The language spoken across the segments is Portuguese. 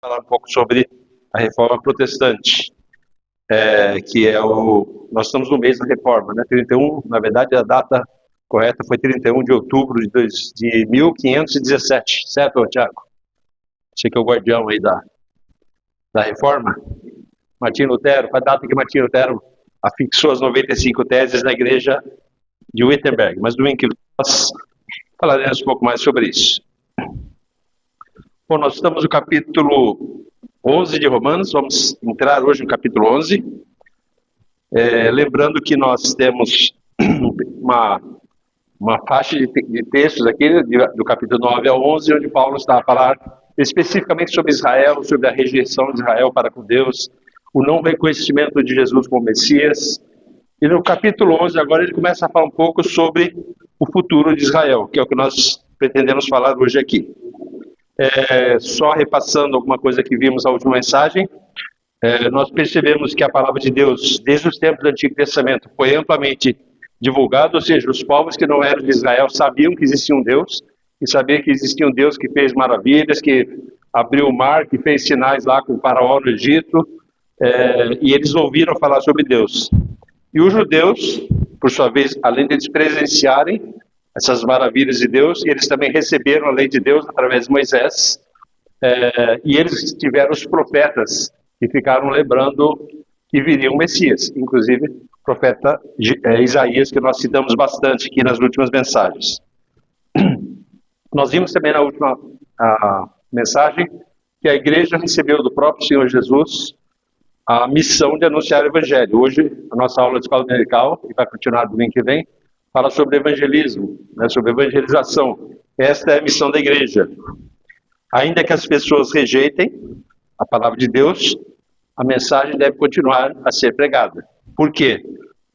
falar um pouco sobre a reforma protestante, que é nós estamos no mês da reforma, né? 31, na verdade a data correta foi 31 de outubro de 1517, certo, Tiago? Você que é o guardião aí da reforma. Martim Lutero, foi a data que Martim Lutero afixou as 95 teses na igreja de Wittenberg, mas domingo que nós falaremos um pouco mais sobre isso. Bom, nós estamos no capítulo 11 de Romanos, vamos entrar hoje no capítulo 11, lembrando que nós temos uma faixa de textos aqui, do capítulo 9 ao 11, onde Paulo está a falar especificamente sobre Israel, sobre a rejeição de Israel para com Deus, o não reconhecimento de Jesus como Messias. E no capítulo 11 agora ele começa a falar um pouco sobre o futuro de Israel, que é o que nós pretendemos falar hoje aqui. Só repassando alguma coisa que vimos na última mensagem, nós percebemos que a palavra de Deus, desde os tempos do Antigo Testamento, foi amplamente divulgada, ou seja, os povos que não eram de Israel sabiam que existia um Deus, e sabiam que existia um Deus que fez maravilhas, que abriu o mar, que fez sinais lá com o faraó no Egito, e eles ouviram falar sobre Deus. E os judeus, por sua vez, além de eles presenciarem essas maravilhas de Deus, eles também receberam a lei de Deus através de Moisés, e eles tiveram os profetas que ficaram lembrando que viria um Messias, inclusive o profeta Isaías, que nós citamos bastante aqui nas últimas mensagens. Nós vimos também na última mensagem que a igreja recebeu do próprio Senhor Jesus a missão de anunciar o Evangelho. Hoje, a nossa aula de escola dominical, e vai continuar domingo que vem, fala sobre evangelismo, né, sobre evangelização. Esta é a missão da igreja. Ainda que as pessoas rejeitem a palavra de Deus, a mensagem deve continuar a ser pregada. Por quê?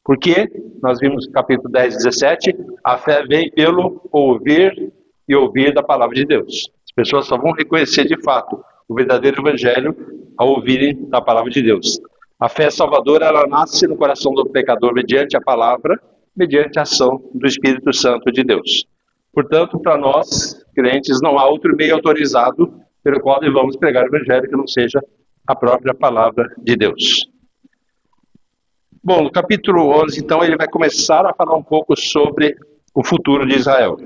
Porque, nós vimos no capítulo 10 e 17, a fé vem pelo ouvir e ouvir da palavra de Deus. As pessoas só vão reconhecer de fato o verdadeiro evangelho ao ouvirem da palavra de Deus. A fé salvadora, ela nasce no coração do pecador mediante a palavra, mediante a ação do Espírito Santo de Deus. Portanto, para nós, crentes, não há outro meio autorizado pelo qual devamos pregar o evangelho que não seja a própria palavra de Deus. Bom, no capítulo 11, então, ele vai começar a falar um pouco sobre o futuro de Israel.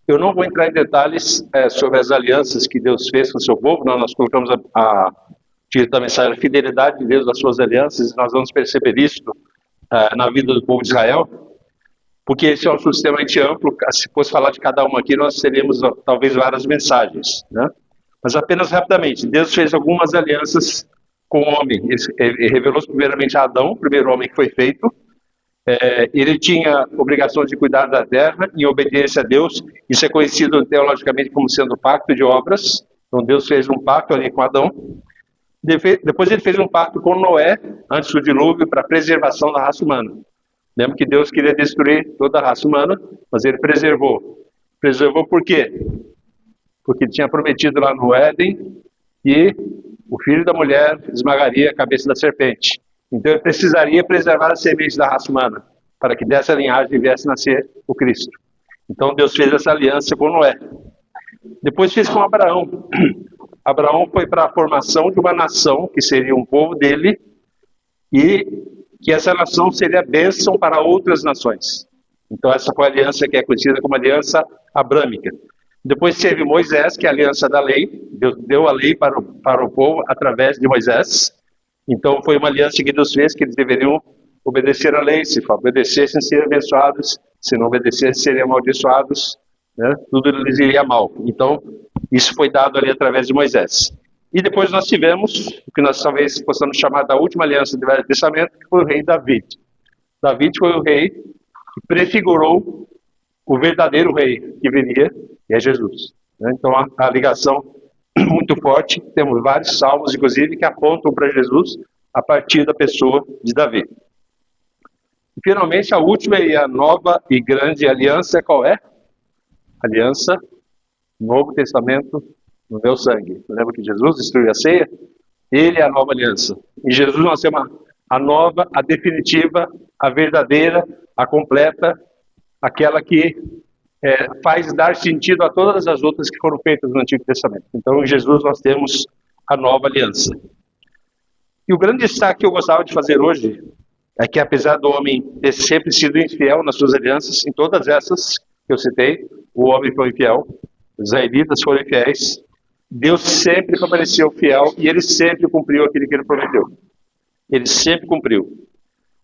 Eu não vou entrar em detalhes sobre as alianças que Deus fez com o seu povo, nós colocamos a título da mensagem, a fidelidade de Deus às suas alianças, e nós vamos perceber isso na vida do povo de Israel, porque esse é um assunto extremamente amplo. Se fosse falar de cada uma aqui, nós teríamos talvez várias mensagens, né? Mas apenas rapidamente, Deus fez algumas alianças com o homem. Ele revelou-se primeiramente a Adão, o primeiro homem que foi feito. Ele tinha obrigação de cuidar da terra em obediência a Deus. Isso é conhecido teologicamente como sendo o pacto de obras. Então Deus fez um pacto ali com Adão. Depois ele fez um pacto com Noé, antes do dilúvio, para a preservação da raça humana. Lembra que Deus queria destruir toda a raça humana, mas ele preservou. Preservou por quê? Porque ele tinha prometido lá no Éden que o filho da mulher esmagaria a cabeça da serpente. Então ele precisaria preservar a semente da raça humana, para que dessa linhagem viesse nascer o Cristo. Então Deus fez essa aliança com Noé. Depois fez com Abraão. Abraão foi para a formação de uma nação, que seria um povo dele, e que essa nação seria bênção para outras nações. Então essa foi a aliança que é conhecida como aliança abrâmica. Depois teve Moisés, que é a aliança da lei. Deus deu a lei para o povo através de Moisés. Então foi uma aliança que Deus fez, que eles deveriam obedecer a lei. Se obedecessem, seriam abençoados. Se não obedecessem, seriam amaldiçoados, né? Tudo lhes iria mal. Então isso foi dado ali através de Moisés. E depois nós tivemos o que nós talvez possamos chamar da última aliança do Velho Testamento, que foi o rei Davi. Davi foi o rei que prefigurou o verdadeiro rei que viria, e é Jesus. Então a ligação muito forte, temos vários salmos, inclusive, que apontam para Jesus a partir da pessoa de Davi. E finalmente a última e a nova e grande aliança, qual é? Aliança, Novo Testamento, no meu sangue. Lembra que Jesus destruiu a ceia? Ele é a nova aliança. Em Jesus nós temos a nova, a definitiva, a verdadeira, a completa, aquela que faz dar sentido a todas as outras que foram feitas no Antigo Testamento. Então, em Jesus nós temos a nova aliança. E o grande destaque que eu gostava de fazer hoje é que, apesar do homem ter sempre sido infiel nas suas alianças, em todas essas que eu citei, o homem foi infiel, os israelitas foram infiéis, Deus sempre permaneceu fiel e ele sempre cumpriu aquilo que ele prometeu. Ele sempre cumpriu.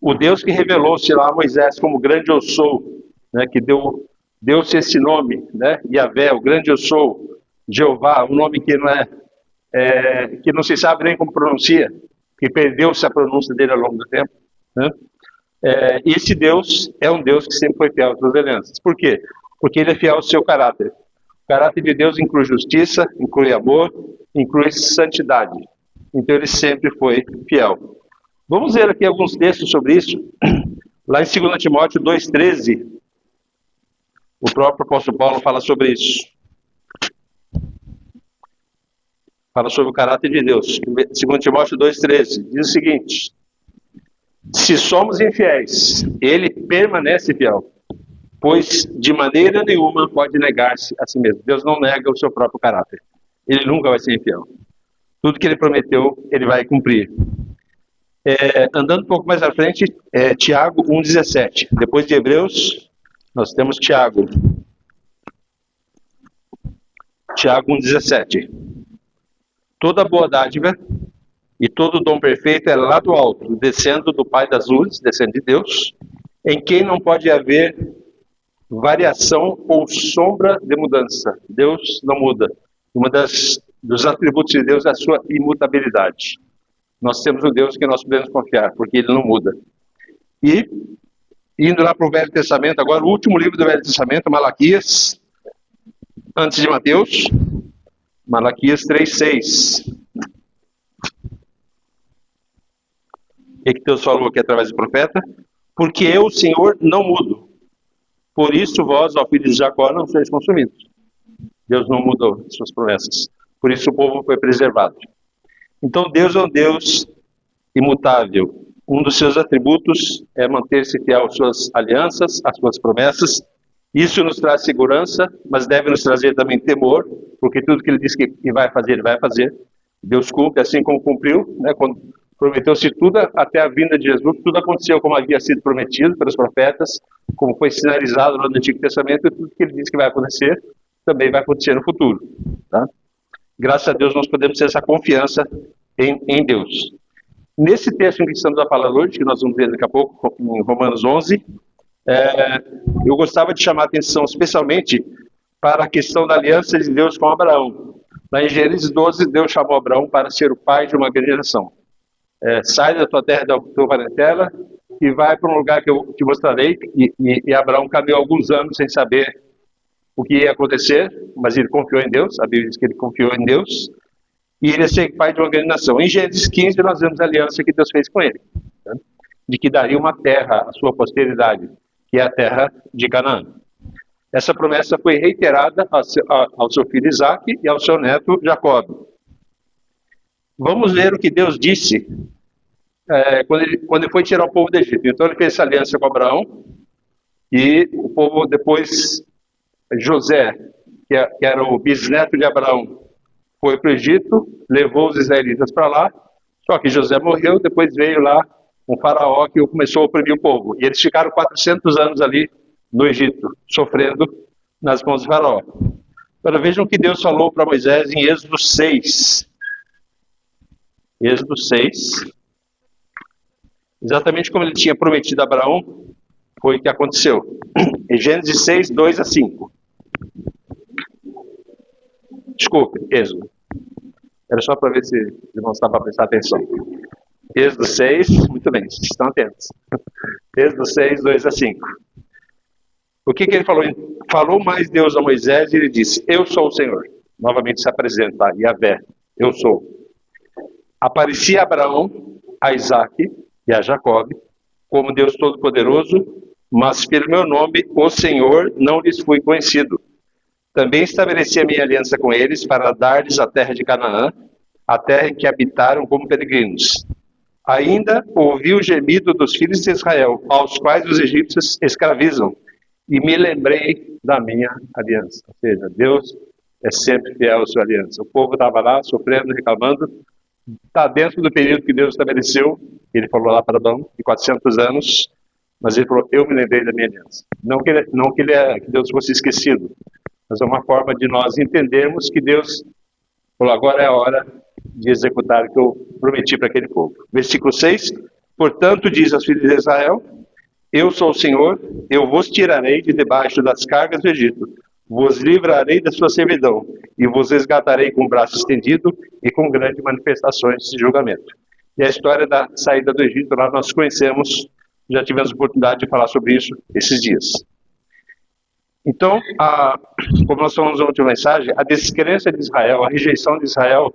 O Deus que revelou-se lá a Moisés como grande eu sou, né, que deu-se esse nome, né, Yahvé, o grande eu sou, Jeová, um nome que que não se sabe nem como pronuncia, que perdeu-se a pronúncia dele ao longo do tempo, né? Esse Deus é um Deus que sempre foi fiel às suas alianças. Por quê? Porque ele é fiel ao seu caráter. O caráter de Deus inclui justiça, inclui amor, inclui santidade. Então ele sempre foi fiel. Vamos ver aqui alguns textos sobre isso. Lá em 2 Timóteo 2,13, o próprio apóstolo Paulo fala sobre isso. Fala sobre o caráter de Deus. 2 Timóteo 2,13 diz o seguinte: se somos infiéis, ele permanece fiel, pois de maneira nenhuma pode negar-se a si mesmo. Deus não nega o seu próprio caráter. Ele nunca vai ser infiel. Tudo que ele prometeu, ele vai cumprir. Andando um pouco mais à frente, Tiago 1,17. Depois de Hebreus, nós temos Tiago. Tiago 1,17. Toda boa dádiva e todo dom perfeito é lá do alto, descendo do Pai das luzes, descendo de Deus, em quem não pode haver variação ou sombra de mudança. Deus não muda. Uma dos atributos de Deus é a sua imutabilidade. Nós temos um Deus que nós podemos confiar, porque ele não muda. E, indo lá para o Velho Testamento, agora o último livro do Velho Testamento, Malaquias, antes de Mateus, Malaquias 3,6. O que Deus falou aqui através do profeta? Porque eu, o Senhor, não mudo. Por isso vós, ó filhos de Jacó, não sois consumidos. Deus não mudou suas promessas. Por isso o povo foi preservado. Então Deus é um Deus imutável. Um dos seus atributos é manter-se fiel às suas alianças, às suas promessas. Isso nos traz segurança, mas deve nos trazer também temor, porque tudo que ele disse que vai fazer, ele vai fazer. Deus cumpre, assim como cumpriu, né? Quando prometeu-se tudo até a vinda de Jesus, tudo aconteceu como havia sido prometido pelos profetas, como foi sinalizado no Antigo Testamento, e tudo que ele disse que vai acontecer, também vai acontecer no futuro. Tá? Graças a Deus nós podemos ter essa confiança em Deus. Nesse texto em que estamos a falar hoje, que nós vamos ver daqui a pouco, em Romanos 11, eu gostava de chamar a atenção especialmente para a questão da aliança de Deus com Abraão. Lá em Gênesis 12, Deus chamou Abraão para ser o pai de uma grande nação. Sai da tua terra, da tua parentela, e vai para um lugar que eu te mostrarei. E Abraão caminhou alguns anos sem saber o que ia acontecer, mas ele confiou em Deus. A Bíblia diz que ele confiou em Deus, e ele ia ser pai de uma grande nação. Em Gênesis 15 nós vemos a aliança que Deus fez com ele, né? De que daria uma terra à sua posteridade, que é a terra de Canaã. Essa promessa foi reiterada ao seu filho Isaac e ao seu neto Jacó. Vamos ver o que Deus disse quando ele foi tirar o povo do Egito. Então ele fez essa aliança com Abraão, e o povo depois, José, que era o bisneto de Abraão, foi para o Egito, levou os israelitas para lá, só que José morreu, depois veio lá um faraó que começou a oprimir o povo. E eles ficaram 400 anos ali no Egito, sofrendo nas mãos do faraó. Agora vejam o que Deus falou para Moisés em Êxodo 6. Êxodo 6. Exatamente como ele tinha prometido a Abraão, foi o que aconteceu. Em Gênesis 6, 2 a 5. Desculpe, Êxodo. Era só para ver se os irmãos estavam a prestar atenção. Êxodo 6, muito bem, estão atentos. Êxodo 6, 2 a 5. O que ele falou? Falou mais Deus a Moisés e ele disse: eu sou o Senhor. Novamente se apresenta, Yahvé, eu sou. Aparecia a Abraão, a Isaac e a Jacó como Deus Todo-Poderoso, mas pelo meu nome, o Senhor, não lhes fui conhecido. Também estabeleci a minha aliança com eles para dar-lhes a terra de Canaã, a terra em que habitaram como peregrinos. Ainda ouvi o gemido dos filhos de Israel, aos quais os egípcios escravizam, e me lembrei da minha aliança. Ou seja, Deus é sempre fiel à sua aliança. O povo estava lá, sofrendo, reclamando, está dentro do período que Deus estabeleceu. Ele falou lá para Abraão, de 400 anos, mas ele falou, eu me lembrei da minha aliança. Que Deus fosse esquecido, mas é uma forma de nós entendermos que Deus falou, agora é a hora de executar o que eu prometi para aquele povo. Versículo 6, portanto, diz aos filhos de Israel, eu sou o Senhor, eu vos tirarei de debaixo das cargas do Egito, vos livrarei da sua servidão, e vos resgatarei com o braço estendido e com grandes manifestações de julgamento. E a história da saída do Egito, lá nós conhecemos, já tivemos oportunidade de falar sobre isso esses dias. Então, como nós falamos na última mensagem, a descrença de Israel, a rejeição de Israel,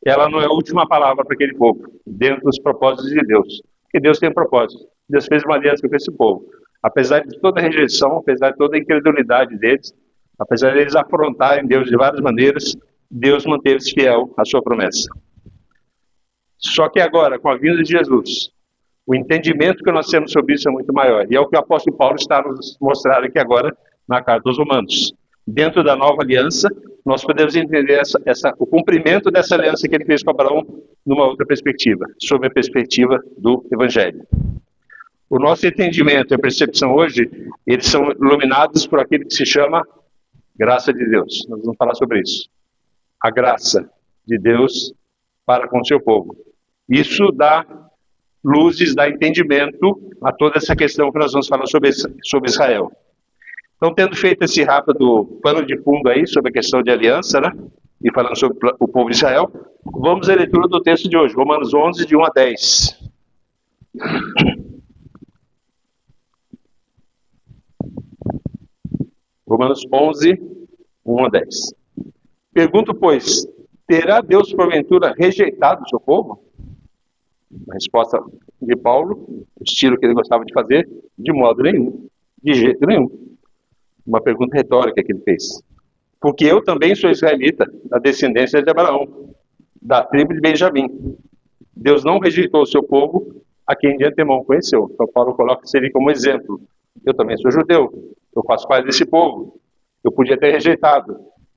ela não é a última palavra para aquele povo, dentro dos propósitos de Deus. Porque Deus tem um propósito. Deus fez uma aliança com esse povo. Apesar de toda a rejeição, apesar de toda a incredulidade deles, apesar de eles afrontarem Deus de várias maneiras, Deus manteve-se fiel à sua promessa. Só que agora, com a vinda de Jesus, o entendimento que nós temos sobre isso é muito maior. E é o que o apóstolo Paulo está nos mostrando aqui agora na carta aos Romanos. Dentro da nova aliança, nós podemos entender o cumprimento dessa aliança que ele fez com Abraão numa outra perspectiva, sob a perspectiva do Evangelho. O nosso entendimento e a percepção hoje, eles são iluminados por aquilo que se chama graça de Deus. Nós vamos falar sobre isso. A graça de Deus para com o seu povo. Isso dá luzes, dá entendimento a toda essa questão que nós vamos falar sobre Israel. Então, tendo feito esse rápido pano de fundo aí sobre a questão de aliança, né? E falando sobre o povo de Israel, vamos à leitura do texto de hoje, Romanos 11, de 1 a 10. Romanos 11, 1 a 10. Pergunto, pois, terá Deus porventura rejeitado o seu povo? A resposta de Paulo, o estilo que ele gostava de fazer, de modo nenhum, de jeito nenhum. Uma pergunta retórica que ele fez. Porque eu também sou israelita, da descendência de Abraão, da tribo de Benjamim. Deus não rejeitou o seu povo, a quem de antemão conheceu. Então Paulo coloca isso ali como exemplo. Eu também sou judeu, eu faço parte desse povo. Eu podia ter rejeitado,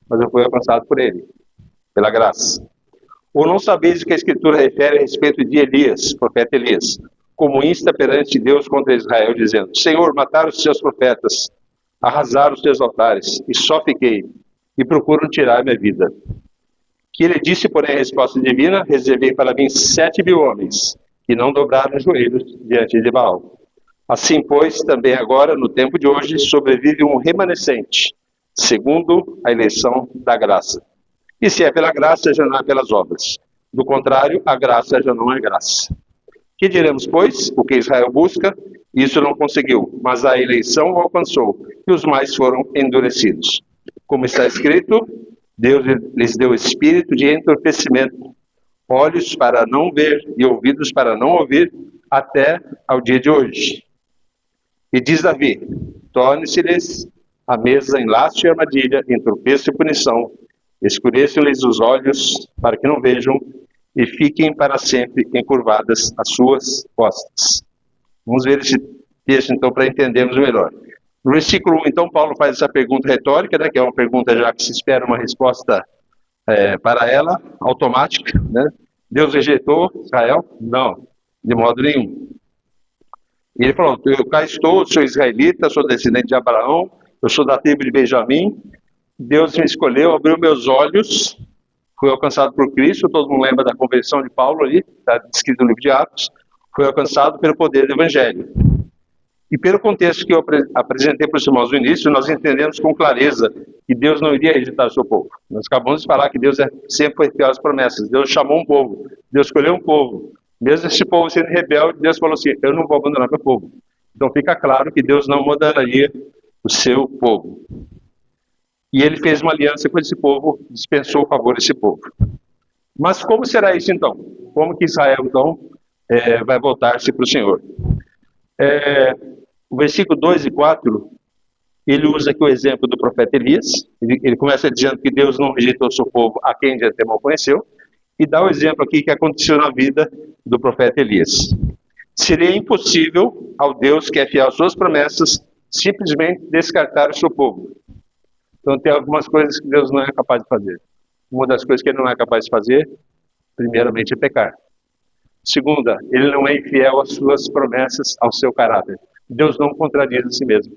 mas eu fui alcançado por ele, pela graça. Ou não sabeis o que a Escritura refere a respeito de Elias, profeta Elias, como insta perante Deus contra Israel, dizendo, Senhor, mataram os seus profetas, arrasaram os teus altares, e só fiquei, e procuram tirar minha vida. Que ele disse, porém, a resposta divina, reservei para mim 7.000 homens, que não dobraram os joelhos diante de Baal. Assim, pois, também agora, no tempo de hoje, sobrevive um remanescente, segundo a eleição da graça. E se é pela graça, já não é pelas obras. Do contrário, a graça já não é graça. Que diremos, pois? O que Israel busca, isso não conseguiu, mas a eleição o alcançou, e os mais foram endurecidos. Como está escrito, Deus lhes deu espírito de entorpecimento, olhos para não ver e ouvidos para não ouvir, até ao dia de hoje. E diz Davi, torne-se-lhes a mesa em laço e armadilha, em tropeço e punição, escureçam-lhes os olhos para que não vejam, e fiquem para sempre encurvadas as suas costas. Vamos ver esse texto, então, para entendermos melhor. No versículo 1, então, Paulo faz essa pergunta retórica, né, que é uma pergunta já que se espera uma resposta para ela, automática. Né? Deus rejeitou Israel? Não, de modo nenhum. E ele falou, eu cá estou, sou israelita, sou descendente de Abraão, eu sou da tribo de Benjamim, Deus me escolheu, abriu meus olhos, fui alcançado por Cristo, todo mundo lembra da conversão de Paulo ali, está descrito no livro de Atos, foi alcançado pelo poder do Evangelho. E pelo contexto que eu apresentei para os irmãos no início, nós entendemos com clareza que Deus não iria rejeitar o seu povo. Nós acabamos de falar que Deus sempre foi fiel às promessas, Deus chamou um povo, Deus escolheu um povo. Mesmo esse povo sendo rebelde, Deus falou assim, eu não vou abandonar meu povo. Então fica claro que Deus não abandonaria o seu povo. E ele fez uma aliança com esse povo, dispensou o favor desse povo. Mas como será isso então? Como que Israel então vai voltar-se para o Senhor? O versículo 2 e 4, ele usa aqui o exemplo do profeta Elias. Ele começa dizendo que Deus não rejeitou o seu povo, a quem de antemão conheceu. E dá o exemplo aqui que aconteceu na vida do profeta Elias. Seria impossível ao Deus que é fiel às suas promessas simplesmente descartar o seu povo. Então tem algumas coisas que Deus não é capaz de fazer. Uma das coisas que ele não é capaz de fazer, primeiramente, é pecar. Segunda, ele não é infiel às suas promessas, ao seu caráter. Deus não contradiz a si mesmo.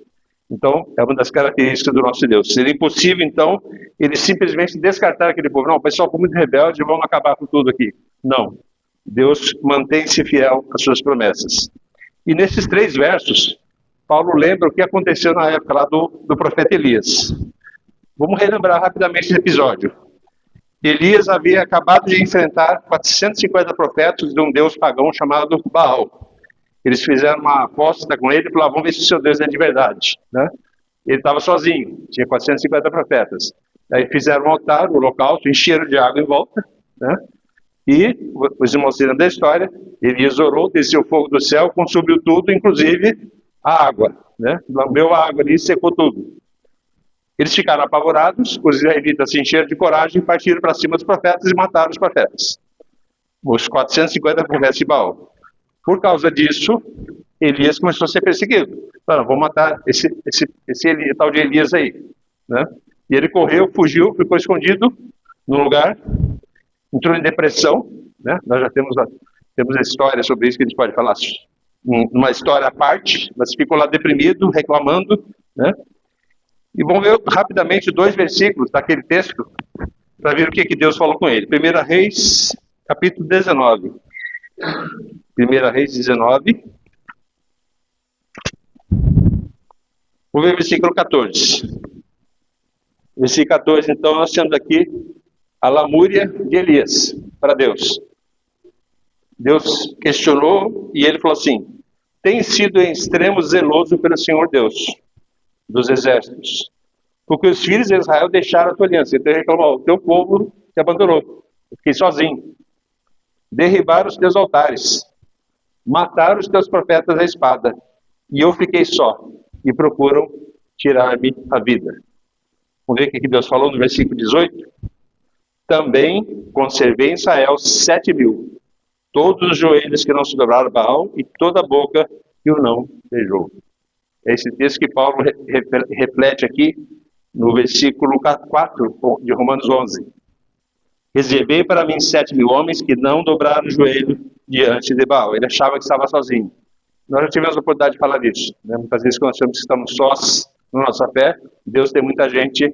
Então, é uma das características do nosso Deus. Seria impossível, então, ele simplesmente descartar aquele povo. Não, o pessoal foi muito rebelde, vamos acabar com tudo aqui. Não. Deus mantém-se fiel às suas promessas. E nesses 3 versos, Paulo lembra o que aconteceu na época lá do profeta Elias. Vamos relembrar rapidamente esse episódio. Elias havia acabado de enfrentar 450 profetas de um deus pagão chamado Baal. Eles fizeram uma aposta com ele e falaram, vamos ver se o seu Deus é de verdade. Né? Ele estava sozinho, tinha 450 profetas. Aí fizeram um altar, um holocausto, encheram de água em volta. Né? E, os irmãos lembram da história, Elias orou, desceu fogo do céu, consumiu tudo, inclusive a água. Né? Lambeu a água ali e secou tudo. Eles ficaram apavorados, os israelitas se encheram de coragem, partiram para cima dos profetas e mataram os profetas. Os 450 profetas de Baal. Por causa disso, Elias começou a ser perseguido. Falaram, vou matar esse tal de Elias aí. Né? E ele correu, fugiu, ficou escondido num lugar, entrou em depressão. Né? Nós já temos a história sobre isso que a gente pode falar, uma história à parte, mas ficou lá deprimido, reclamando. Né? E vamos ver rapidamente 2 versículos daquele texto, para ver o que Deus falou com ele. 1 Reis, capítulo 19. 1 Reis 19. Vamos ver o versículo 14. Versículo 14, então, nós temos aqui a lamúria de Elias para Deus. Deus questionou e ele falou assim, tem sido em extremo zeloso pelo Senhor Deus dos exércitos, porque os filhos de Israel deixaram a tua aliança. Então ele reclamou, o teu povo te abandonou, eu fiquei sozinho. Derribaram os teus altares, mataram os teus profetas à espada, e eu fiquei só, e procuram tirar-me a vida. Vamos ver o que Deus falou no versículo 18? Também conservei em Israel 7.000, todos os joelhos que não se dobraram a Baal, e toda a boca que o não beijou. É esse texto que Paulo reflete aqui no versículo 4 de Romanos 11. Reservei para mim 7.000 homens que não dobraram o joelho diante de Baal. Ele achava que estava sozinho. Nós já tivemos a oportunidade de falar disso. Né? Muitas vezes quando achamos que estamos sós na nossa fé, Deus tem muita gente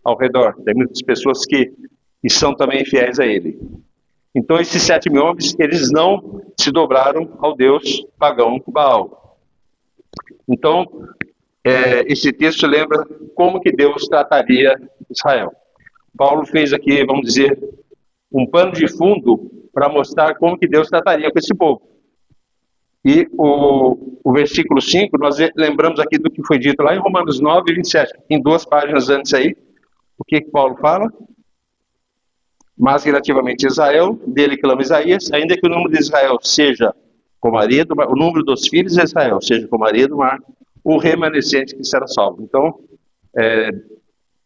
ao redor. Tem muitas pessoas que são também fiéis a Ele. Então esses 7.000 homens, eles não se dobraram ao Deus pagão Baal. Então, esse texto lembra como que Deus trataria Israel. Paulo fez aqui, vamos dizer, um pano de fundo para mostrar como que Deus trataria com esse povo. E o versículo 5, nós lembramos aqui do que foi dito lá em Romanos 9, 27, em 2 páginas antes aí, o que Paulo fala? Mas relativamente a Israel, dele clama Isaías, ainda que o número de Israel seja como a areia do mar, o número dos filhos de Israel seja como a areia do mar, o remanescente que será salvo. Então,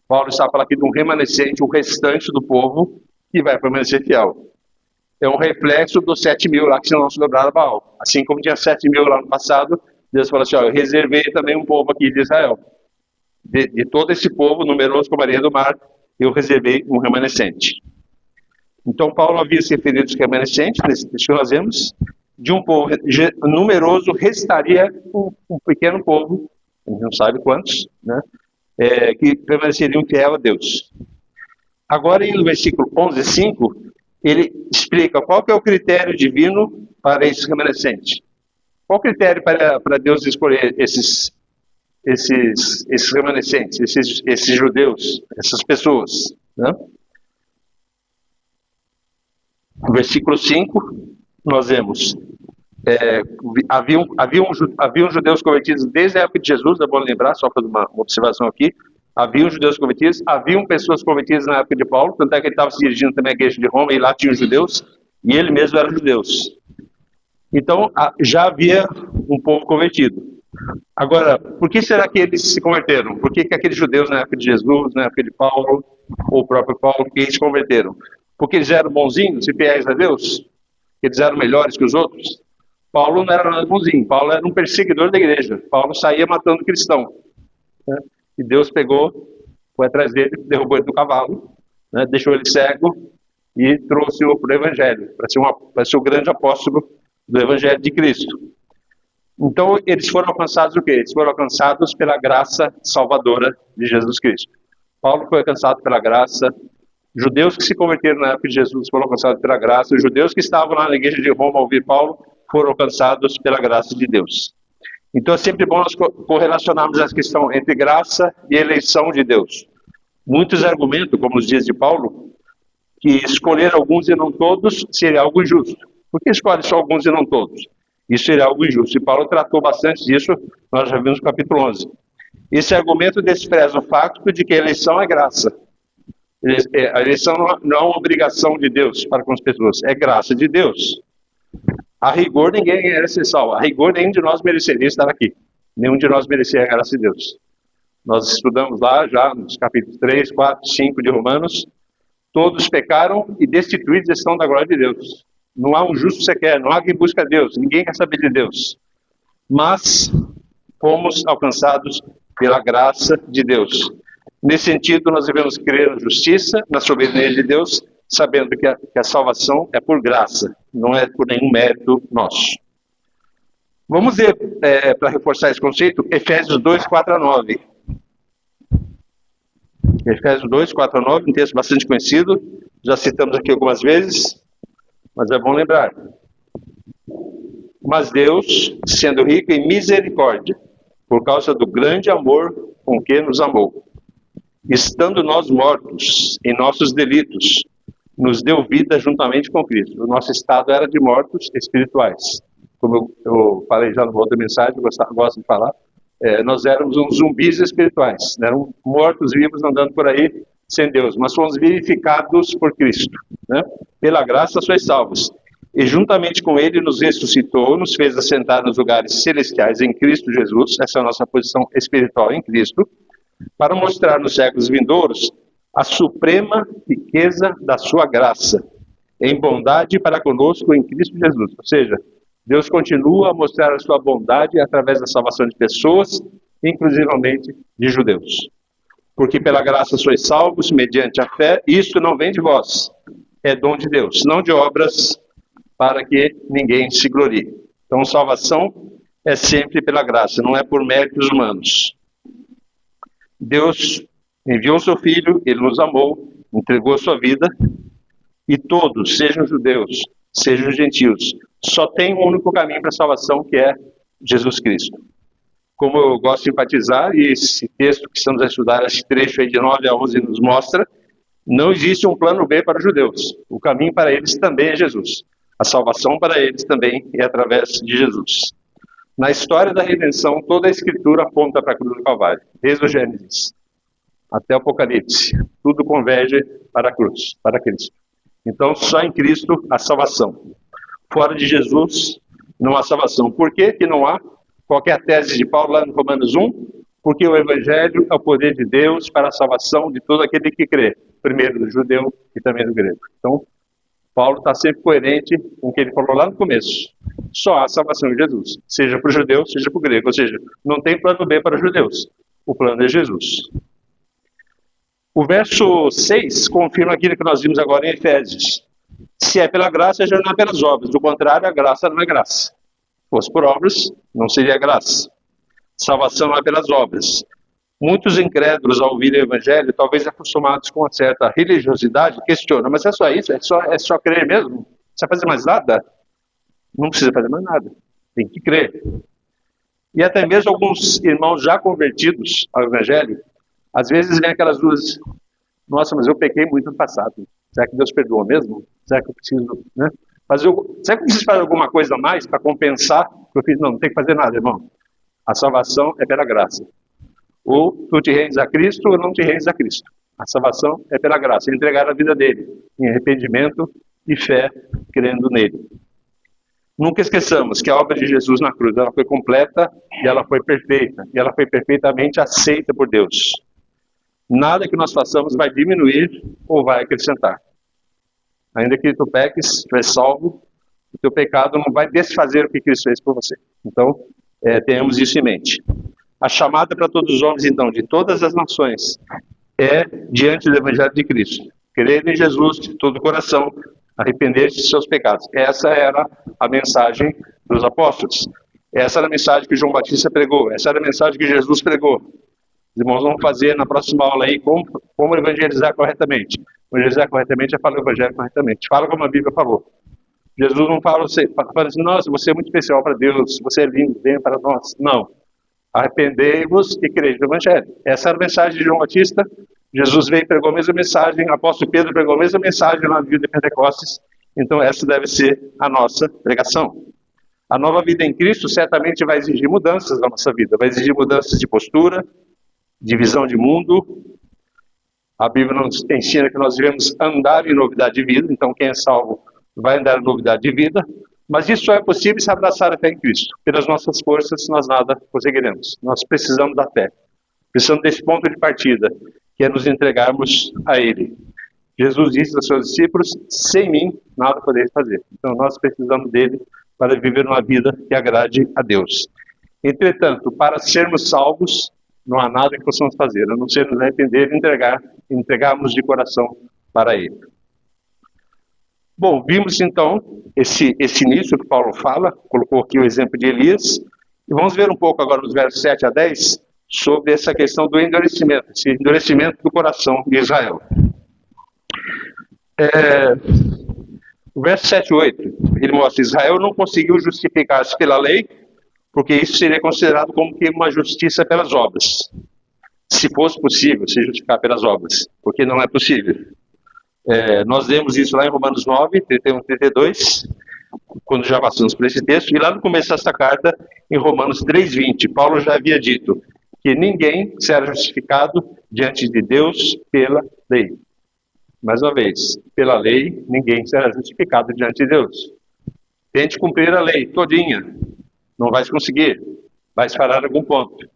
Paulo está falando aqui de um remanescente, o restante do povo que vai permanecer fiel. É um reflexo dos 7.000 lá que não se dobraram a Baal. Assim como tinha 7.000 lá no passado, Deus falou assim, eu reservei também um povo aqui de Israel. De todo esse povo, numeroso como a areia do mar, eu reservei um remanescente. Então, Paulo havia se referido aos remanescentes, nesse texto que nós vemos, de um povo numeroso, restaria um pequeno povo, a gente não sabe quantos, né, que permaneceriam fiel a Deus. Agora, no versículo 11, 5, ele explica qual que é o critério divino para esse remanescente. Qual o critério para Deus escolher esses remanescentes, esses judeus, essas pessoas, né? No versículo 5, nós vemos, haviam judeus convertidos desde a época de Jesus, é bom lembrar, só para uma observação aqui, haviam judeus convertidos, haviam pessoas convertidas na época de Paulo, tanto é que ele estava se dirigindo também à igreja de Roma, e lá tinham judeus, e ele mesmo era judeus. Então, já havia um povo convertido. Agora, por que será que eles se converteram? Por que aqueles judeus na época de Jesus, na época de Paulo, ou o próprio Paulo, que eles se converteram? Porque eles eram bonzinhos e fiéis a Deus? Eles eram melhores que os outros? Paulo não era nada bonzinho, Paulo era um perseguidor da igreja. Paulo saía matando cristão, né? E Deus pegou, foi atrás dele, derrubou ele do cavalo, né? Deixou ele cego e trouxe-o para o Evangelho, para ser o grande apóstolo do Evangelho de Cristo. Então, eles foram alcançados o quê? Eles foram alcançados pela graça salvadora de Jesus Cristo. Paulo foi alcançado pela graça, judeus que se converteram na época de Jesus foram alcançados pela graça, os judeus que estavam lá na igreja de Roma a ouvir Paulo foram alcançados pela graça de Deus. Então, é sempre bom nós correlacionarmos essa questão entre graça e eleição de Deus. Muitos argumentam, como nos dias de Paulo, que escolher alguns e não todos seria algo injusto. Por que escolhe só alguns e não todos? Isso seria algo injusto. E Paulo tratou bastante disso, nós já vimos no capítulo 11. Esse argumento despreza o fato de que a eleição é graça. A eleição não é uma obrigação de Deus para com as pessoas, é graça de Deus. A rigor, ninguém era ser salvo. A rigor, nenhum de nós mereceria estar aqui. Nenhum de nós merecia a graça de Deus. Nós estudamos lá já nos capítulos 3, 4, 5 de Romanos. Todos pecaram e destituídos estão da glória de Deus. Não há um justo sequer, não há quem busca Deus, ninguém quer saber de Deus. Mas fomos alcançados pela graça de Deus. Nesse sentido, nós devemos crer na justiça, na soberania de Deus, sabendo que a salvação é por graça, não é por nenhum mérito nosso. Vamos ver, para reforçar esse conceito, Efésios 2, 4 a 9. Efésios 2, 4 a 9, um texto bastante conhecido, já citamos aqui algumas vezes, mas é bom lembrar. Mas Deus, sendo rico em misericórdia, por causa do grande amor com que nos amou, estando nós mortos em nossos delitos, nos deu vida juntamente com Cristo. O nosso estado era de mortos espirituais. Como eu falei já numa outra mensagem, eu gosto de falar, nós éramos uns zumbis espirituais, eram mortos-vivos andando por aí sem Deus, mas fomos vivificados por Cristo, né? Pela graça sois salvos. E juntamente com Ele nos ressuscitou, nos fez assentar nos lugares celestiais em Cristo Jesus, essa é a nossa posição espiritual em Cristo, para mostrar nos séculos vindouros a suprema riqueza da sua graça, em bondade para conosco em Cristo Jesus. Ou seja, Deus continua a mostrar a sua bondade através da salvação de pessoas, inclusivamente de judeus. Porque pela graça sois salvos, mediante a fé, isto não vem de vós, é dom de Deus, não de obras, para que ninguém se glorie. Então, salvação é sempre pela graça, não é por méritos humanos. Deus enviou seu Filho, Ele nos amou, entregou a sua vida, e todos, sejam judeus, sejam gentios, só tem um único caminho para a salvação, que é Jesus Cristo. Como eu gosto de enfatizar, e esse texto que estamos a estudar, esse trecho aí de 9 a 11 nos mostra, não existe um plano B para os judeus. O caminho para eles também é Jesus. A salvação para eles também é através de Jesus. Na história da redenção, toda a Escritura aponta para a cruz do Calvário, desde o Gênesis até o Apocalipse. Tudo converge para a cruz, para Cristo. Então, só em Cristo a salvação. Fora de Jesus, não há salvação. Por que que não há? Qual é a tese de Paulo lá no Romanos 1? Porque o Evangelho é o poder de Deus para a salvação de todo aquele que crê. Primeiro do judeu e também do grego. Então, Paulo está sempre coerente com o que ele falou lá no começo. Só há salvação em Jesus, seja para o judeu, seja para o grego. Ou seja, não tem plano B para os judeus. O plano é Jesus. O verso 6 confirma aquilo que nós vimos agora em Efésios. Se é pela graça, já não é pelas obras. Do contrário, a graça não é graça. Se fosse por obras, não seria graça. Salvação não é pelas obras. Muitos incrédulos, ao ouvirem o Evangelho, talvez acostumados com uma certa religiosidade, questionam, mas é só isso? É só crer mesmo? Não precisa fazer mais nada? Não precisa fazer mais nada. Tem que crer. E até mesmo alguns irmãos já convertidos ao Evangelho, às vezes vem aquelas dúvidas, nossa, mas eu pequei muito no passado. Será que Deus perdoa mesmo? Será que eu preciso, né? Será que eu preciso fazer alguma coisa a mais para compensar o que eu fiz? Não tem que fazer nada, irmão. A salvação é pela graça. Ou tu te rendes a Cristo ou não te rendes a Cristo. A salvação é pela graça, entregar a vida dele, em arrependimento e fé, crendo nele. Nunca esqueçamos que a obra de Jesus na cruz, ela foi completa e ela foi perfeita. E ela foi perfeitamente aceita por Deus. Nada que nós façamos vai diminuir ou vai acrescentar. Ainda que tu peques, tu és salvo, O teu pecado não vai desfazer o que Cristo fez por você. Então, tenhamos isso em mente. A chamada para todos os homens, então, de todas as nações, é diante do Evangelho de Cristo. Crer em Jesus de todo o coração, arrepender-se de seus pecados. Essa era a mensagem dos apóstolos. Essa era a mensagem que João Batista pregou. Essa era a mensagem que Jesus pregou. Os irmãos vão fazer na próxima aula aí como evangelizar corretamente. Evangelizar corretamente é falar o Evangelho corretamente. Fala como a Bíblia falou. Jesus não fala assim, nossa, você é muito especial para Deus, você é lindo, vem para nós. Não. Arrependei-vos e crede no Evangelho. Essa era a mensagem de João Batista. Jesus veio e pregou a mesma mensagem. O apóstolo Pedro pregou a mesma mensagem lá no dia de Pentecostes. Então essa deve ser a nossa pregação. A nova vida em Cristo certamente vai exigir mudanças na nossa vida. Vai exigir mudanças de postura, de visão de mundo. A Bíblia nos ensina que nós devemos andar em novidade de vida. Então quem é salvo vai andar em novidade de vida. Mas isso só é possível se abraçar a fé em Cristo. Pelas nossas forças nós nada conseguiremos. Nós precisamos da fé. Precisamos desse ponto de partida, que é nos entregarmos a Ele. Jesus disse aos seus discípulos, sem mim nada podeis fazer. Então nós precisamos dele para viver uma vida que agrade a Deus. Entretanto, para sermos salvos, não há nada que possamos fazer, a não ser nos arrepender e entregarmos de coração para Ele. Bom, vimos então esse início que Paulo fala, colocou aqui o exemplo de Elias, e vamos ver um pouco agora nos versos 7 a 10, sobre essa questão do endurecimento, esse endurecimento do coração de Israel. O verso 7 e 8, ele mostra, Israel não conseguiu justificar-se pela lei, porque isso seria considerado como que uma justiça pelas obras. Se fosse possível se justificar pelas obras, porque não é possível. Nós vemos isso lá em Romanos 9, 31 e 32, quando já passamos por esse texto, e lá no começo dessa carta, em Romanos 3:20, Paulo já havia dito que ninguém será justificado diante de Deus pela lei. Mais uma vez, pela lei, ninguém será justificado diante de Deus. Tente cumprir a lei todinha, não vais conseguir, vais parar em algum ponto.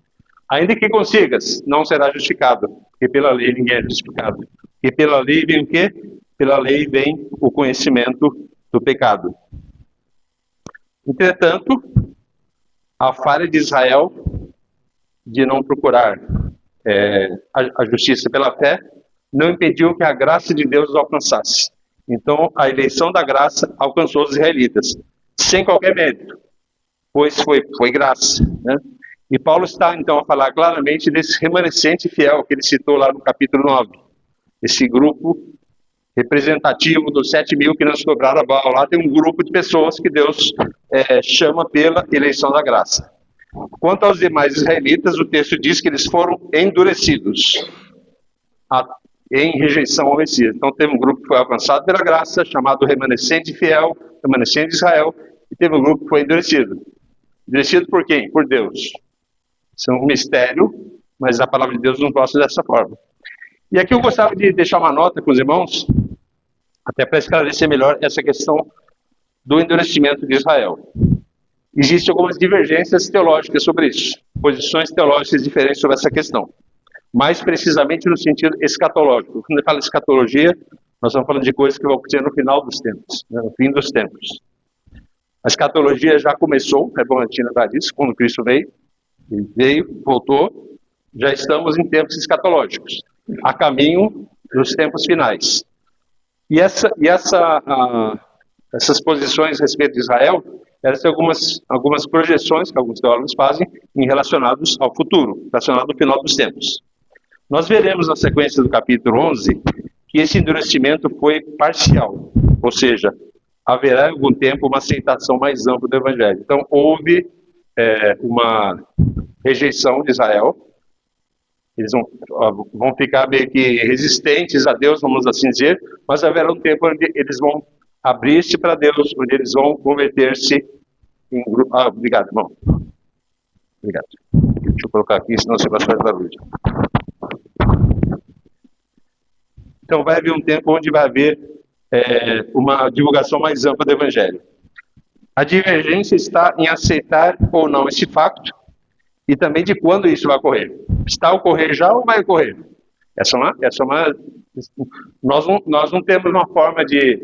Ainda que consigas, não será justificado, porque pela lei ninguém é justificado. E pela lei vem o quê? Pela lei vem o conhecimento do pecado. Entretanto, a falha de Israel de não procurar a justiça pela fé não impediu que a graça de Deus os alcançasse. Então, a eleição da graça alcançou os israelitas, sem qualquer mérito, pois foi graça, né? E Paulo está, então, a falar claramente desse remanescente fiel que ele citou lá no capítulo 9. Esse grupo representativo dos 7.000 que não se dobraram a Baal. Lá tem um grupo de pessoas que Deus chama pela eleição da graça. Quanto aos demais israelitas, o texto diz que eles foram endurecidos em rejeição ao Messias. Então teve um grupo que foi alcançado pela graça, chamado remanescente fiel, remanescente de Israel, e teve um grupo que foi endurecido. Endurecido por quem? Por Deus. Isso é um mistério, mas a palavra de Deus nos mostra dessa forma. E aqui eu gostava de deixar uma nota com os irmãos, até para esclarecer melhor essa questão do endurecimento de Israel. Existem algumas divergências teológicas sobre isso, posições teológicas diferentes sobre essa questão, mais precisamente no sentido escatológico. Quando eu falo escatologia, nós estamos falando de coisas que vão acontecer no final dos tempos, né, no fim dos tempos. A escatologia já começou, é bom a gente lembrar disso, quando Cristo veio, voltou, já estamos em tempos escatológicos, a caminho dos tempos finais. E essas posições a respeito de Israel, elas têm algumas projeções que alguns teólogos fazem relacionados ao futuro, relacionado ao final dos tempos. Nós veremos na sequência do capítulo 11 que esse endurecimento foi parcial, ou seja, haverá em algum tempo uma aceitação mais ampla do Evangelho. Então houve uma rejeição de Israel, eles vão ficar meio que resistentes a Deus, vamos assim dizer, mas haverá um tempo onde eles vão abrir-se para Deus, onde eles vão converter-se em grupo. Obrigado, irmão. Obrigado. Deixa eu colocar aqui, senão você vai fazer barulho. Então vai haver um tempo onde vai haver uma divulgação mais ampla do Evangelho. A divergência está em aceitar ou não esse facto e também de quando isso vai ocorrer. Está a ocorrer já ou vai ocorrer? Nós não temos uma forma de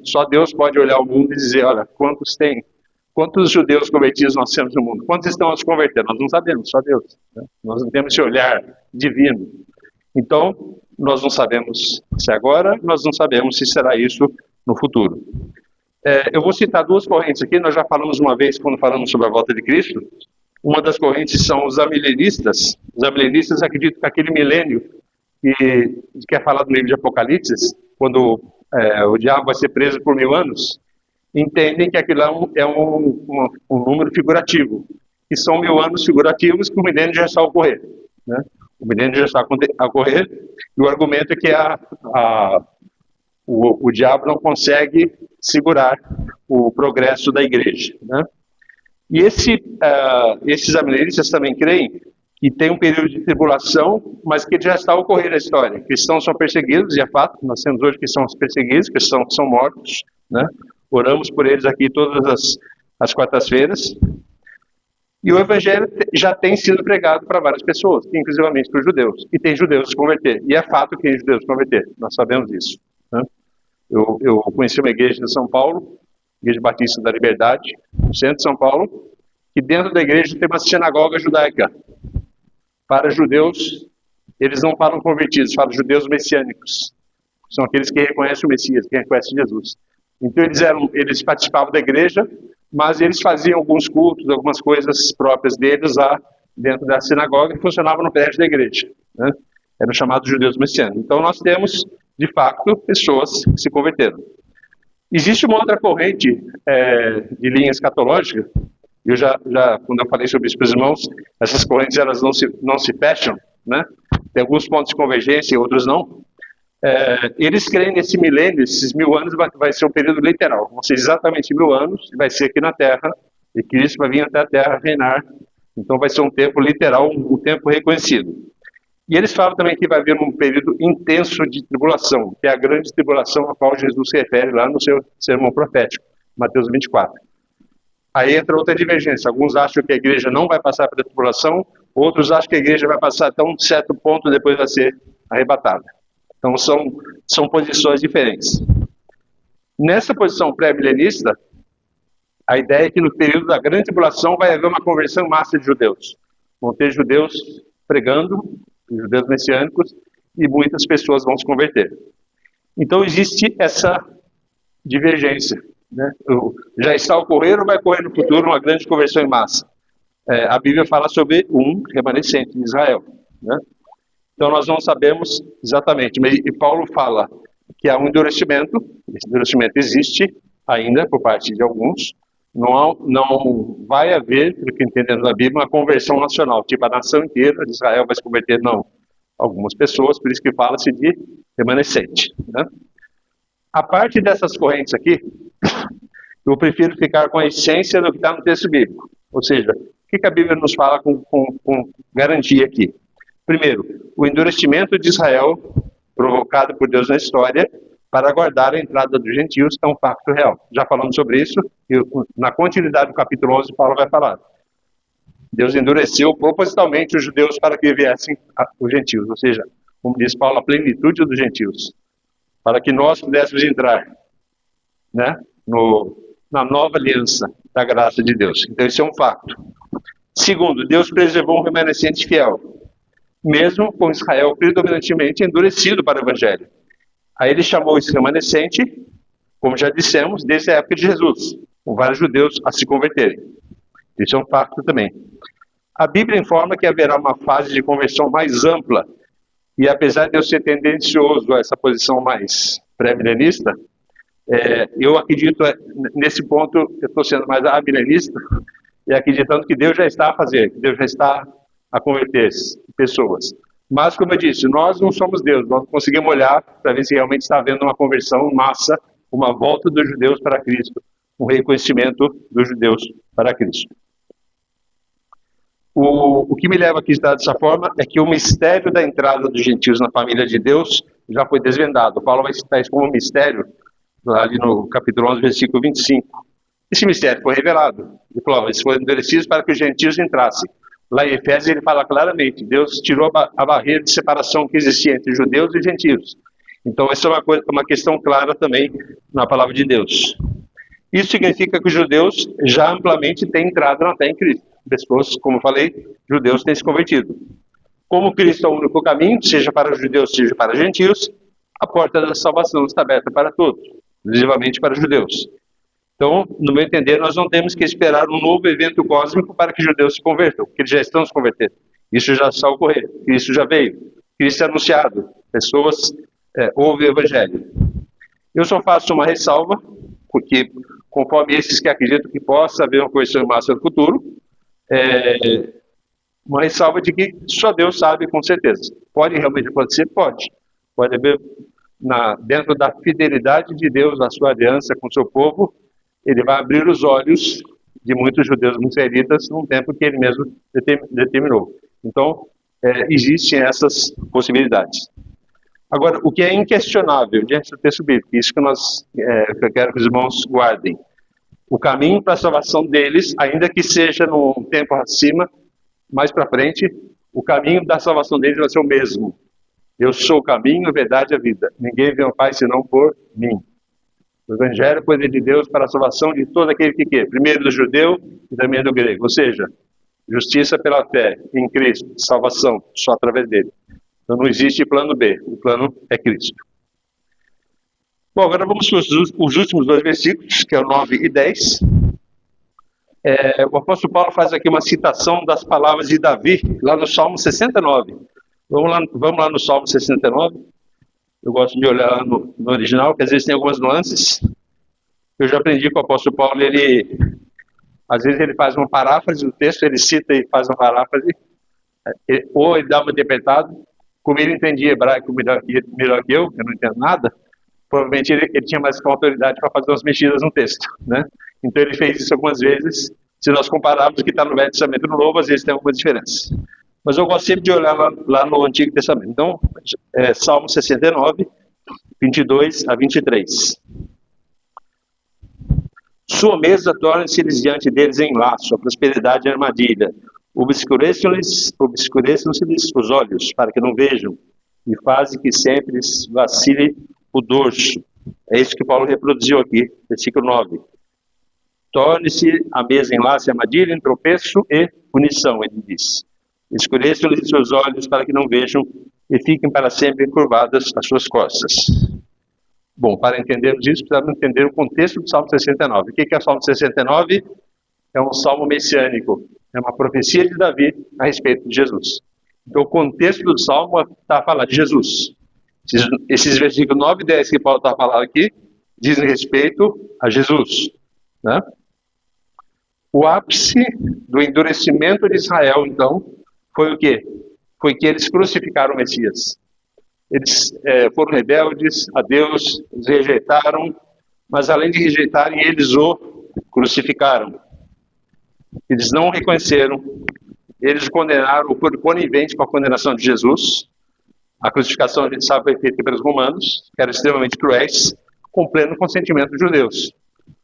Só Deus pode olhar o mundo e dizer, olha, quantos judeus convertidos nós temos no mundo? Quantos estão a se converter? Nós não sabemos, só Deus. Né? Nós não temos esse olhar divino. Então, nós não sabemos se agora, nós não sabemos se será isso no futuro. Eu vou citar duas correntes aqui, nós já falamos uma vez quando falamos sobre a volta de Cristo. Uma das são os amilenistas. Os amilenistas acreditam que aquele milênio que é falado no livro de Apocalipse, quando o diabo vai ser preso por 1000 anos, entendem que aquilo é um número figurativo, que são 1000 anos figurativos que o milênio já está a ocorrer. Né? O milênio já está a ocorrer, e o argumento é que o diabo não consegue segurar o progresso da igreja. Né? E esses amilenistas também creem que tem um período de tribulação, mas que já está a ocorrer na história. Cristãos são perseguidos, e é fato, nós temos hoje cristãos perseguidos, cristãos que são mortos, né? Oramos por eles aqui todas as quartas-feiras. E o evangelho já tem sido pregado para várias pessoas, inclusivamente para os judeus. E tem judeus se converter. E é fato que tem judeus se converter. Nós sabemos disso. Né? Eu conheci uma igreja de São Paulo, Igreja Batista da Liberdade, no centro de São Paulo, que dentro da igreja tem uma sinagoga judaica. Para judeus, eles não falam convertidos, falam judeus messiânicos. São aqueles que reconhecem o Messias, que reconhecem Jesus. Então eles participavam da igreja, mas eles faziam alguns cultos, algumas coisas próprias deles lá dentro da sinagoga, que funcionavam no prédio da igreja. Né? Eram chamados judeus messiânicos. Então nós temos, de fato, pessoas que se converteram. Existe uma outra corrente de linha escatológica. Eu quando eu falei sobre isso para os irmãos, essas correntes elas não se fecham, né? Tem alguns pontos de convergência e outros não. Eles creem nesse milênio, esses 1000 anos vai ser um período literal, vão ser exatamente 1000 anos, e vai ser aqui na Terra, e Cristo vai vir até a Terra reinar, então vai ser um tempo literal, um tempo reconhecido. E eles falam também que vai haver um período intenso de tribulação, que é a grande tribulação a qual Jesus se refere lá no seu sermão profético, Mateus 24. Aí entra outra divergência, alguns acham que a igreja não vai passar pela tribulação, outros acham que a igreja vai passar até um certo ponto e depois vai ser arrebatada. Então são posições diferentes. Nessa posição pré-milenista, a ideia é que no período da grande tribulação vai haver uma conversão em massa de judeus. Vão ter judeus pregando, judeus messiânicos, e muitas pessoas vão se converter. Então existe essa divergência. Né? Já está ocorrendo ou vai ocorrer no futuro uma grande conversão em massa? A Bíblia fala sobre um remanescente de Israel. Né? Então nós não sabemos exatamente, e Paulo fala que há um endurecimento, esse endurecimento existe ainda por parte de alguns, não vai haver, pelo que entendemos na Bíblia, uma conversão nacional, tipo a nação inteira de Israel vai se converter, não. Algumas pessoas, por isso que fala-se de remanescente. Né? A parte dessas correntes aqui, eu prefiro ficar com a essência do que está no texto bíblico. Ou seja, o que a Bíblia nos fala com garantia aqui? Primeiro, o endurecimento de Israel, provocado por Deus na história, para aguardar a entrada dos gentios, é um fato real. Já falamos sobre isso, e na continuidade do capítulo 11, Paulo vai falar. Deus endureceu propositalmente os judeus para que viessem os gentios, ou seja, como diz Paulo, a plenitude dos gentios, para que nós pudéssemos entrar, né, na nova aliança da graça de Deus. Então, isso é um fato. Segundo, Deus preservou um remanescente fiel, mesmo com Israel predominantemente endurecido para o Evangelho. Aí ele chamou esse remanescente, como já dissemos, desde a época de Jesus, com vários judeus a se converterem. Isso é um fato também. A Bíblia informa que haverá uma fase de conversão mais ampla, e apesar de eu ser tendencioso a essa posição mais pré-milenista, eu acredito, nesse ponto, eu estou sendo mais amilenista, e acreditando que Deus já está a fazer, que Deus já está a converter pessoas. Mas, como eu disse, nós não somos Deus, nós não conseguimos olhar para ver se realmente está havendo uma conversão em massa, uma volta dos judeus para Cristo, um reconhecimento dos judeus para Cristo. O que me leva aqui a estar dessa forma é que o mistério da entrada dos gentios na família de Deus já foi desvendado. Paulo vai citar isso como um mistério, ali no capítulo 11, versículo 25. Esse mistério foi revelado. Ele falou, eles foram endurecidos para que os gentios entrassem. Lá em Efésios ele fala claramente, Deus tirou a barreira de separação que existia entre judeus e gentios. Então, essa é uma questão clara também na palavra de Deus. Isso significa que os judeus já amplamente têm entrado na fé em Cristo. Pessoas, como eu falei, judeus têm se convertido. Como Cristo é o único caminho, seja para os judeus, seja para os gentios, a porta da salvação está aberta para todos, exclusivamente para os judeus. Então, no meu entender, nós não temos que esperar um novo evento cósmico para que os judeus se convertam, porque eles já estão se convertendo. Isso já está ocorrendo, Cristo já veio, Cristo é anunciado, pessoas ouvem o Evangelho. Eu só faço uma ressalva, porque conforme esses que acreditam que possa haver uma correção em massa no futuro, uma ressalva de que só Deus sabe com certeza. Pode realmente acontecer? Pode. Pode haver, dentro da fidelidade de Deus, na sua aliança com o seu povo, ele vai abrir os olhos de muitos judeus, muitos israelitas, num tempo que ele mesmo determinou. Então, existem essas possibilidades. Agora, o que é inquestionável diante do texto bíblico, isso que eu quero que os irmãos guardem, o caminho para a salvação deles, ainda que seja num tempo acima, mais para frente, o caminho da salvação deles vai ser o mesmo. Eu sou o caminho, a verdade e a vida. Ninguém vê ao Pai senão por mim. O Evangelho é o poder de Deus para a salvação de todo aquele que quer, primeiro do judeu e também do grego. Ou seja, justiça pela fé em Cristo, salvação só através dele. Então não existe plano B, o plano é Cristo. Bom, agora vamos para os últimos dois versículos, que é o 9 e 10. O apóstolo Paulo faz aqui uma citação das palavras de Davi, lá no Salmo 69. Vamos lá no Salmo 69. Eu gosto de olhar lá no original, porque às vezes tem algumas nuances. Eu já aprendi com o apóstolo Paulo, às vezes ele faz uma paráfrase do texto, ele cita e faz uma paráfrase, ou ele dá uma interpretada. Como ele entendia hebraico melhor que eu não entendo nada, provavelmente ele tinha mais autoridade para fazer umas mexidas no texto, né? Então ele fez isso algumas vezes. Se nós compararmos o que está no Velho Testamento e no Novo, às vezes tem alguma diferença. Mas eu gosto sempre de olhar lá no Antigo Testamento. Então, Salmo 69, 22 a 23. Sua mesa torna-se-lhes diante deles em laço, a prosperidade em armadilha. Obscureçam-se os olhos, para que não vejam, e fazem que sempre lhes vacile o dorso. É isso que Paulo reproduziu aqui, versículo 9. Torne-se a mesa em laço e armadilha, em tropeço e punição, ele diz. Escureçam-lhes seus olhos para que não vejam e fiquem para sempre curvadas as suas costas. Bom, para entendermos isso, precisamos entender o contexto do Salmo 69. O que é o Salmo 69? É um salmo messiânico. É uma profecia de Davi a respeito de Jesus. Então, o contexto do salmo está a falar de Jesus. Esses versículos 9 e 10 que Paulo está falando aqui dizem respeito a Jesus, né? O ápice do endurecimento de Israel, então, foi o quê? Foi que eles crucificaram o Messias. Eles foram rebeldes a Deus, eles rejeitaram, mas além de rejeitarem, eles o crucificaram. Eles não o reconheceram, eles o condenaram por conivente com a condenação de Jesus. A crucificação, a gente sabe, foi feita pelos romanos, que eram extremamente cruéis, com pleno consentimento dos judeus.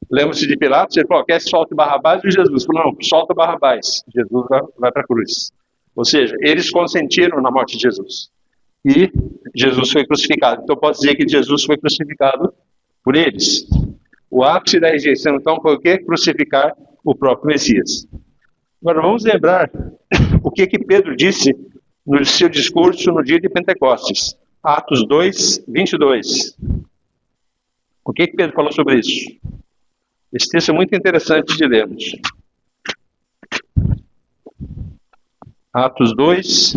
Lembra-se de Pilatos? Ele falou, quer solta Barrabás e Jesus falou, não, solta Barrabás. Jesus vai para a cruz. Ou seja, eles consentiram na morte de Jesus. E Jesus foi crucificado. Então, posso dizer que Jesus foi crucificado por eles. O ápice da rejeição, então, foi o quê? Crucificar o próprio Messias. Agora, vamos lembrar o que Pedro disse no seu discurso no dia de Pentecostes. Atos 2, 22. O que Pedro falou sobre isso? Esse texto é muito interessante de lermos. Atos 2,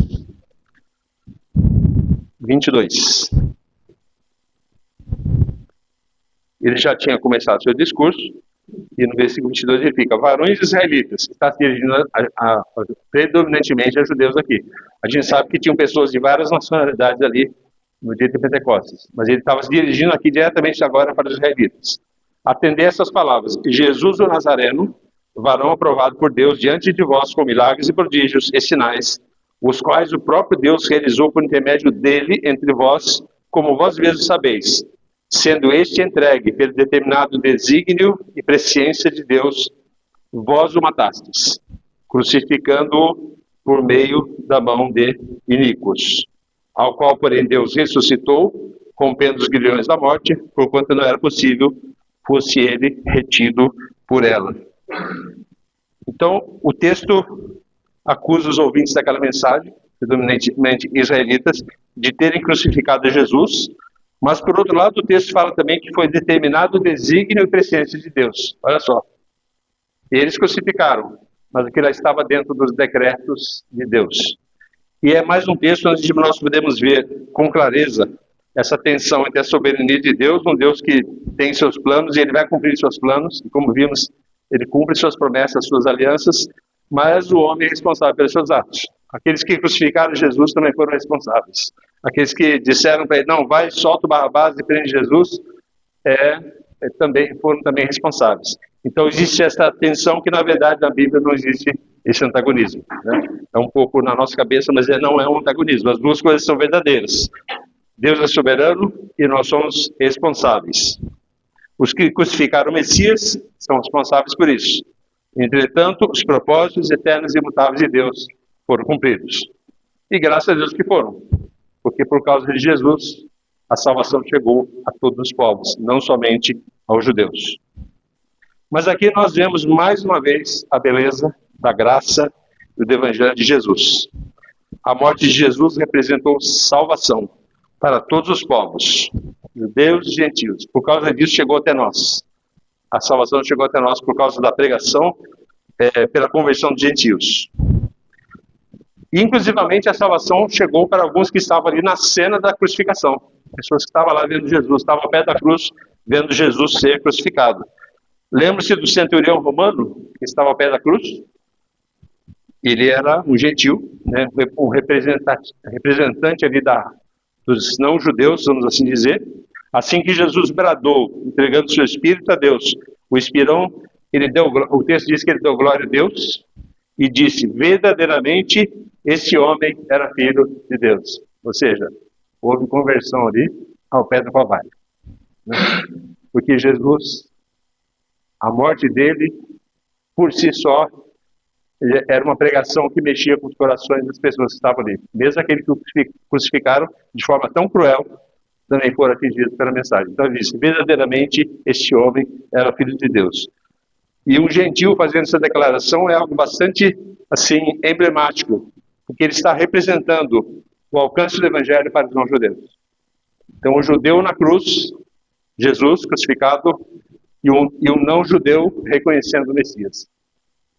22. Ele já tinha começado seu discurso, e no versículo 22 ele fica, varões israelitas, está se dirigindo predominantemente a judeus aqui. A gente sabe que tinham pessoas de várias nacionalidades ali no dia de Pentecostes, mas ele estava se dirigindo aqui diretamente agora para os israelitas. Atender essas palavras, Jesus o Nazareno, varão aprovado por Deus diante de vós com milagres e prodígios e sinais, os quais o próprio Deus realizou por intermédio dele entre vós, como vós mesmos sabeis, sendo este entregue pelo determinado desígnio e presciência de Deus, vós o matastes, crucificando-o por meio da mão de iníquos, ao qual, porém, Deus ressuscitou, rompendo os grilhões da morte, porquanto não era possível fosse ele retido por ela. Então, o texto acusa os ouvintes daquela mensagem, predominantemente israelitas, de terem crucificado Jesus, mas, por outro lado, o texto fala também que foi determinado o desígnio e presciência de Deus. Olha só. Eles crucificaram, mas aquilo já estava dentro dos decretos de Deus. E é mais um texto onde nós podemos ver com clareza essa tensão entre a soberania de Deus, um Deus que tem seus planos e ele vai cumprir seus planos, e como vimos, ele cumpre suas promessas, suas alianças, mas o homem é responsável pelos seus atos. Aqueles que crucificaram Jesus também foram responsáveis. Aqueles que disseram para ele, não, vai, solta o Barrabás e prende Jesus, foram também responsáveis. Então existe essa tensão que na verdade na Bíblia não existe esse antagonismo, né? É um pouco na nossa cabeça, mas não é um antagonismo. As duas coisas são verdadeiras. Deus é soberano e nós somos responsáveis. Os que crucificaram o Messias são responsáveis por isso. Entretanto, os propósitos eternos e imutáveis de Deus foram cumpridos. E graças a Deus que foram. Porque por causa de Jesus, a salvação chegou a todos os povos, não somente aos judeus. Mas aqui nós vemos mais uma vez a beleza da graça e do Evangelho de Jesus. A morte de Jesus representou salvação para todos os povos, judeus e gentios. Por causa disso chegou até nós. A salvação chegou até nós por causa da pregação, pela conversão de gentios. E, inclusivamente, a salvação chegou para alguns que estavam ali na cena da crucificação. Pessoas que estavam lá vendo Jesus, estavam ao pé da cruz, vendo Jesus ser crucificado. Lembra-se do centurião romano, que estava ao pé da cruz? Ele era um gentil, né, um representante ali dos não-judeus, vamos assim dizer. Assim que Jesus bradou, entregando seu espírito a Deus, o texto diz que ele deu glória a Deus e disse, verdadeiramente, esse homem era filho de Deus. Ou seja, houve conversão ali ao pé do Calvário. Né? Porque Jesus, a morte dele, por si só, era uma pregação que mexia com os corações das pessoas que estavam ali. Mesmo aqueles que crucificaram de forma tão cruel, também foram atingidos pela mensagem. Então ele disse, verdadeiramente, este homem era filho de Deus. E um gentil fazendo essa declaração é algo bastante, assim, emblemático, porque ele está representando o alcance do Evangelho para os não-judeus. Então o judeu na cruz, Jesus crucificado, e um não-judeu reconhecendo o Messias,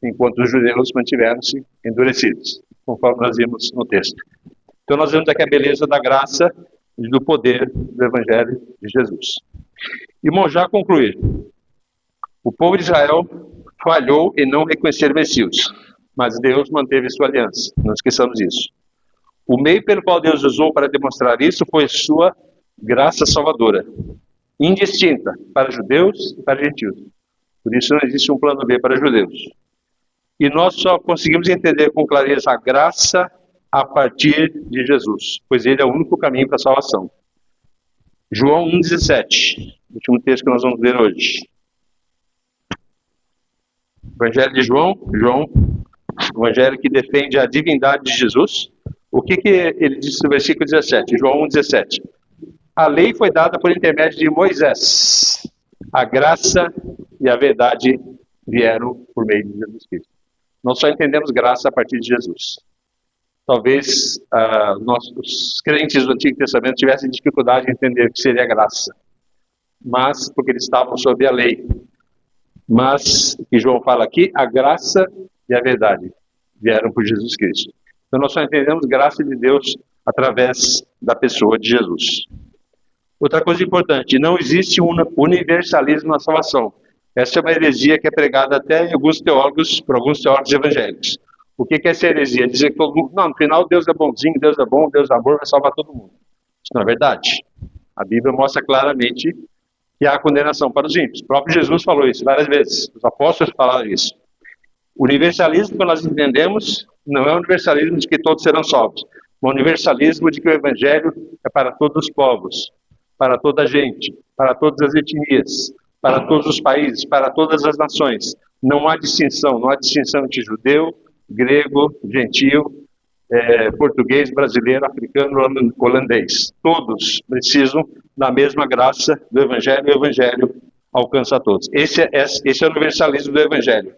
enquanto os judeus mantiveram-se endurecidos, conforme nós vimos no texto. Então nós vemos aqui a beleza da graça e do poder do Evangelho de Jesus. Irmão, já concluir. O povo de Israel falhou em não reconhecer o Messias, mas Deus manteve sua aliança, não esqueçamos isso. O meio pelo qual Deus usou para demonstrar isso foi sua graça salvadora, indistinta para judeus e para gentios. Por isso não existe um plano B para judeus. E nós só conseguimos entender com clareza a graça a partir de Jesus, pois ele é o único caminho para a salvação. João 1,17, último texto que nós vamos ler hoje. Evangelho de João, o evangelho que defende a divindade de Jesus. O que ele diz no versículo 17? João 1,17. A lei foi dada por intermédio de Moisés. A graça e a verdade vieram por meio de Jesus Cristo. Nós só entendemos graça a partir de Jesus. Talvez os crentes do Antigo Testamento tivessem dificuldade em entender o que seria graça. Mas, porque eles estavam sob a lei. Mas, o que João fala aqui, a graça e a verdade vieram por Jesus Cristo. Então nós só entendemos graça de Deus através da pessoa de Jesus. Outra coisa importante, não existe um universalismo na salvação. Essa é uma heresia que é pregada até por alguns teólogos evangélicos. O que é essa heresia? Dizer que todo mundo, não, no final Deus é bonzinho, Deus é bom, Deus é amor, vai salvar todo mundo. Isso não é verdade. A Bíblia mostra claramente que há condenação para os ímpios. O próprio Jesus falou isso várias vezes. Os apóstolos falaram isso. O universalismo que nós entendemos não é o universalismo de que todos serão salvos. É o universalismo de que o Evangelho é para todos os povos, para toda a gente, para todas as etnias, para todos os países, para todas as nações. Não há distinção entre judeu, grego, gentio. português, brasileiro, africano, holandês. Todos precisam da mesma graça do Evangelho, e o Evangelho alcança a todos. Esse é o universalismo do Evangelho.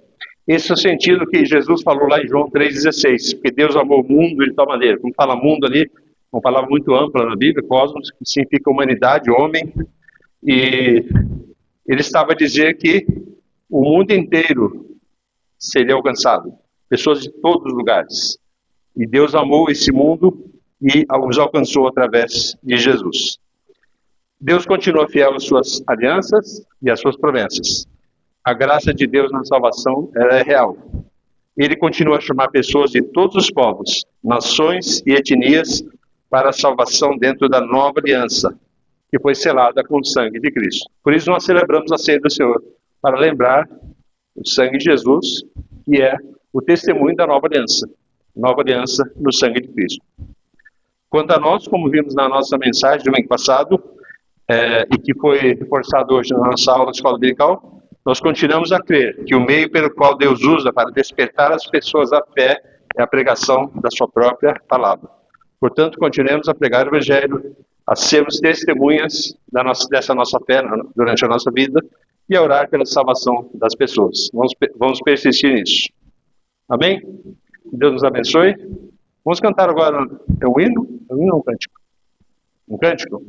Esse é o sentido que Jesus falou lá em João 3,16, porque Deus amou o mundo de tal maneira. Como fala mundo ali, uma palavra muito ampla na Bíblia, cosmos, que significa humanidade, homem, e ele estava a dizer que o mundo inteiro seria alcançado, pessoas de todos os lugares. E Deus amou esse mundo e os alcançou através de Jesus. Deus continua fiel às suas alianças e às suas promessas. A graça de Deus na salvação ela é real. Ele continua a chamar pessoas de todos os povos, nações e etnias para a salvação dentro da nova aliança, que foi selada com o sangue de Cristo. Por isso nós celebramos a ceia do Senhor, para lembrar o sangue de Jesus, que é o testemunho da nova aliança no sangue de Cristo. Quanto a nós, como vimos na nossa mensagem do domingo passado, e que foi reforçado hoje na nossa aula de escola dominical, nós continuamos a crer que o meio pelo qual Deus usa para despertar as pessoas à fé é a pregação da sua própria palavra. Portanto, continuemos a pregar o Evangelho, a sermos testemunhas dessa nossa fé durante a nossa vida e a orar pela salvação das pessoas. Vamos persistir nisso. Amém? Deus nos abençoe. Vamos cantar agora o hino? É um hino ou um cântico? Um cântico?